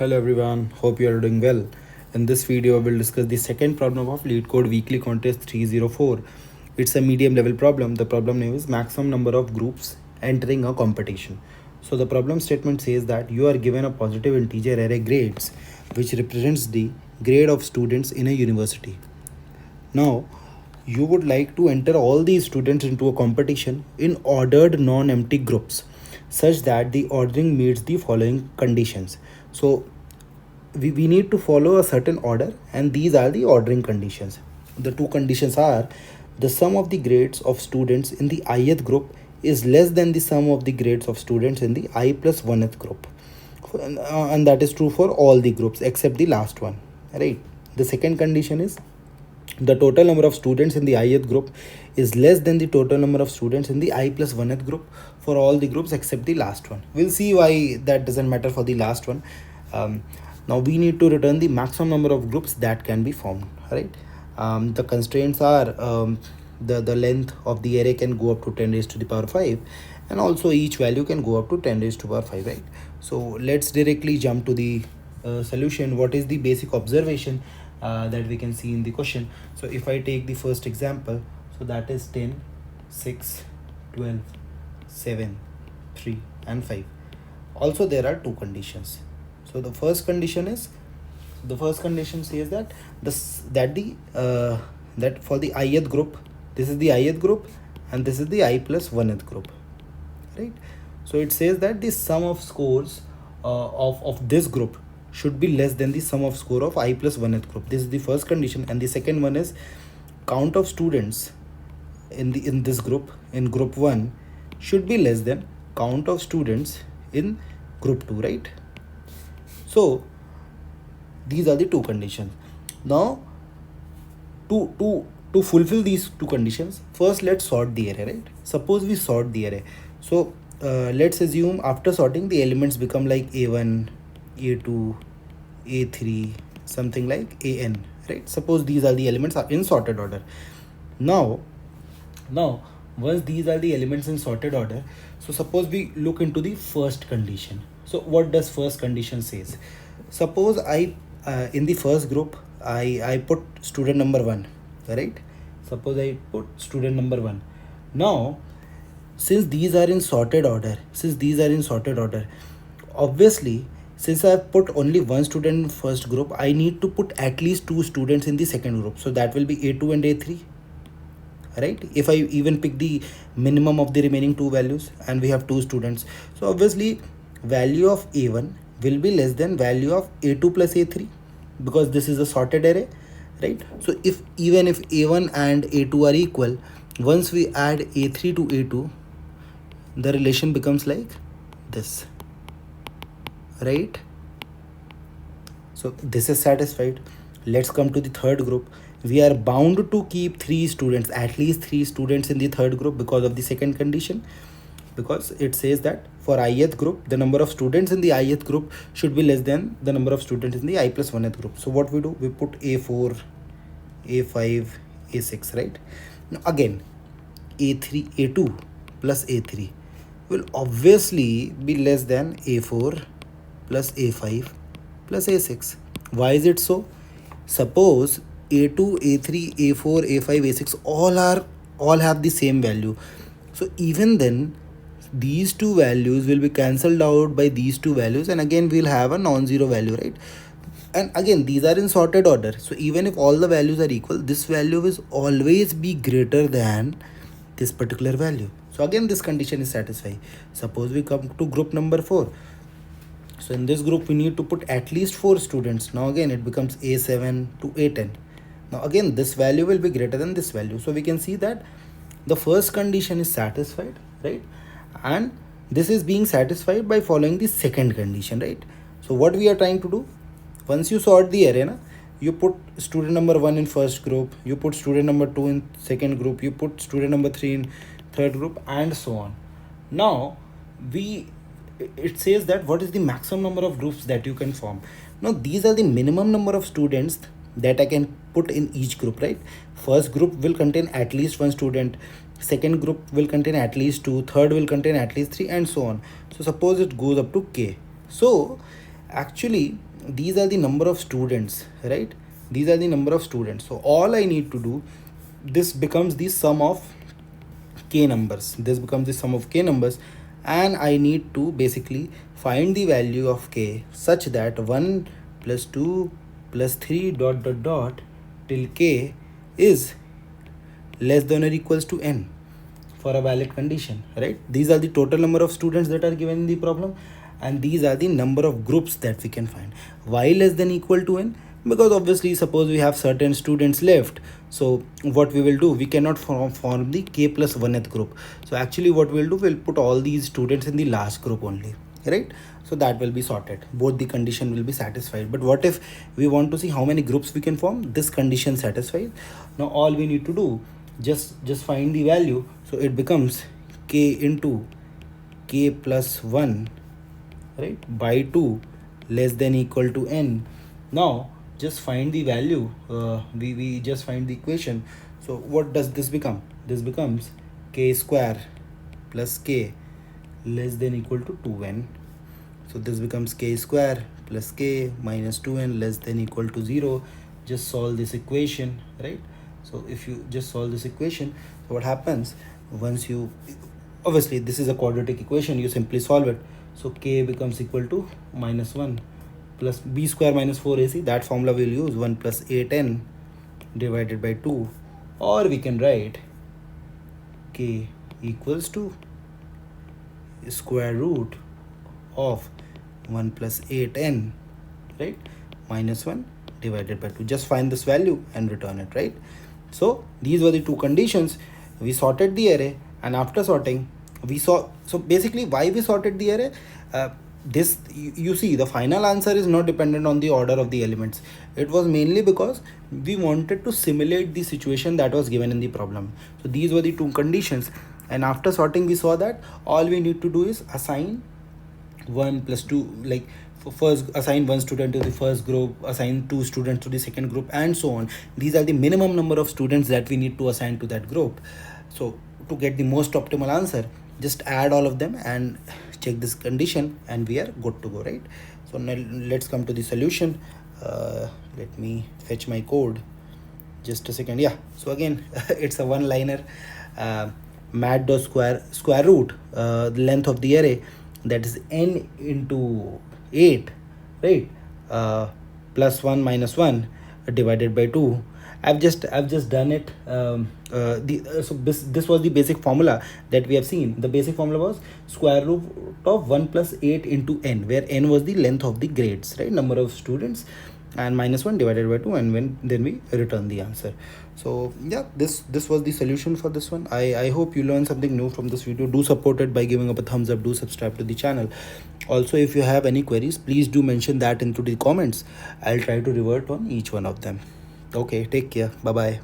Hello everyone, hope you are doing well. In this video, we'll discuss the second problem of Leetcode Weekly Contest 304. It's a medium level problem. The problem name is maximum number of groups entering a competition. So the problem statement says that you are given a positive integer array grades which represents the grade of students in a university. Now, you would like to enter all these students into a competition in ordered non-empty groups such that the ordering meets the following conditions. So we need to follow a certain order, and these are the ordering conditions. The two conditions are the sum of the grades of students in the ith group is less than the sum of the grades of students in the I plus 1th group, and that is true for all the groups except the last one, right? The second condition is the total number of students in the ith group is less than the total number of students in the I plus 1th group for all the groups except the last one. We'll see why that doesn't matter for the last one. Now we need to return the maximum number of groups that can be formed, right? The constraints are the length of the array can go up to 10 raised to the power 5, and also each value can go up to 10 raised to power 5, right? So let's directly jump to the solution. What is the basic observation that we can see in the question? So if I take the first example, so that is 10, 6, 12, 7, 3 and 5. Also there are two conditions. So the first condition says that that for the ith group, this is the ith group and this is the I plus 1th group, right? So it says that the sum of scores of this group should be less than the sum of score of I plus 1th group. This is the first condition, and the second one is count of students in this group, in group 1, should be less than count of students in group 2, right? So these are the two conditions. Now to fulfill these two conditions, first let's sort the array, right? Suppose we sort the array. So let's assume after sorting the elements become like a1, a2, a3, something like an, right? Suppose these are the elements are in sorted order. Now once these are the elements in sorted order, so suppose we look into the first condition. So what does first condition says? Suppose I in the first group I put student number 1, right? Suppose I put student number 1. Now since these are in sorted order, obviously since I have put only one student in first group, I need to put at least two students in the second group. So that will be a2 and a3, right? If I even pick the minimum of the remaining two values, and we have two students, so obviously value of a1 will be less than value of a2 plus a3, because this is a sorted array, right? So even if a1 and a2 are equal, once we add a3 to a2, the relation becomes like this, right? So this is satisfied. Let's come to the third group. We are bound to keep three students, at least three students in the third group, because of the second condition, because it says that for ith group, the number of students in the ith group should be less than the number of students in the I plus 1th group. So what we do, we put a4, a5, a6, right? Now again, a3, a2 plus a3 will obviously be less than a4 plus a5 plus a6. Why is it so? Suppose a2, a3, a4, a5, a6 all have the same value. So even then these two values will be cancelled out by these two values, and again we'll have a non-zero value, right? And again these are in sorted order, so even if all the values are equal, this value will always be greater than this particular value. So again this condition is satisfied. Suppose we come to group number 4. So in this group we need to put at least 4 students. Now again it becomes a7 to a10. Now again this value will be greater than this value. So we can see that the first condition is satisfied, right? And this is being satisfied by following the second condition, right? So what we are trying to do, once you sort the array, you put student number 1 in first group, you put student number 2 in second group, you put student number 3 in third group, and so on. Now it says that what is the maximum number of groups that you can form. Now these are the minimum number of students that I can put in each group, right? First group will contain at least one student, second group will contain at least 2, third will contain at least 3, and so on. So suppose it goes up to k. So actually these are the number of students, right? These are the number of students. So all I need to do, this becomes the sum of k numbers. This becomes the sum of k numbers, and I need to basically find the value of k such that 1 plus 2 plus 3 dot dot dot till k is less than or equals to n for a valid condition, right? These are the total number of students that are given in the problem, and these are the number of groups that we can find. Why less than equal to n? Because obviously suppose we have certain students left, so what we will do, we cannot form the k plus 1th group. So actually what we'll do, we'll put all these students in the last group only, right? So that will be sorted, both the condition will be satisfied. But what if we want to see how many groups we can form? This condition satisfied. Now all we need to do, just find the value. So it becomes k into k plus 1, right, by 2 less than equal to n. Now just find the value. We just find the equation. So what does this become? This becomes k square plus k less than equal to 2n. So this becomes k square plus k minus 2n less than equal to 0. Just solve this equation, right? So if you just solve this equation, so what happens, once you, obviously this is a quadratic equation, you simply solve it. So k becomes equal to minus 1 plus b square minus 4ac, that formula we'll use, 1 plus 8n divided by 2, or we can write k equals to square root of 1 plus 8n, right, minus 1 divided by 2. Just find this value and return it, right? So these were the two conditions. We sorted the array, and after sorting we saw, so basically why we sorted the array, this you see the final answer is not dependent on the order of the elements. It was mainly because we wanted to simulate the situation that was given in the problem. So these were the two conditions, and after sorting we saw that all we need to do is assign 1 plus 2, like for first assign 1 student to the first group, assign 2 students to the second group, and so on. These are the minimum number of students that we need to assign to that group. So to get the most optimal answer, just add all of them and check this condition, and we are good to go, right? So now let's come to the solution. Let me fetch my code, just a second. Yeah, so again it's a one liner. Mat dot square root the length of the array, that is n into 8, right, plus 1 minus 1 divided by 2. I've just done it. So this was the basic formula that we have seen. The basic formula was square root of 1 plus 8 into n, where n was the length of the grades, right, number of students, and minus 1 divided by 2, and then we return the answer. So yeah, this was the solution for this one. I hope you learned something new from this video. Do support it by giving up a thumbs up. Do subscribe to the channel. Also, if you have any queries, please do mention that into the comments. I'll try to revert on each one of them. Okay, take care. Bye bye.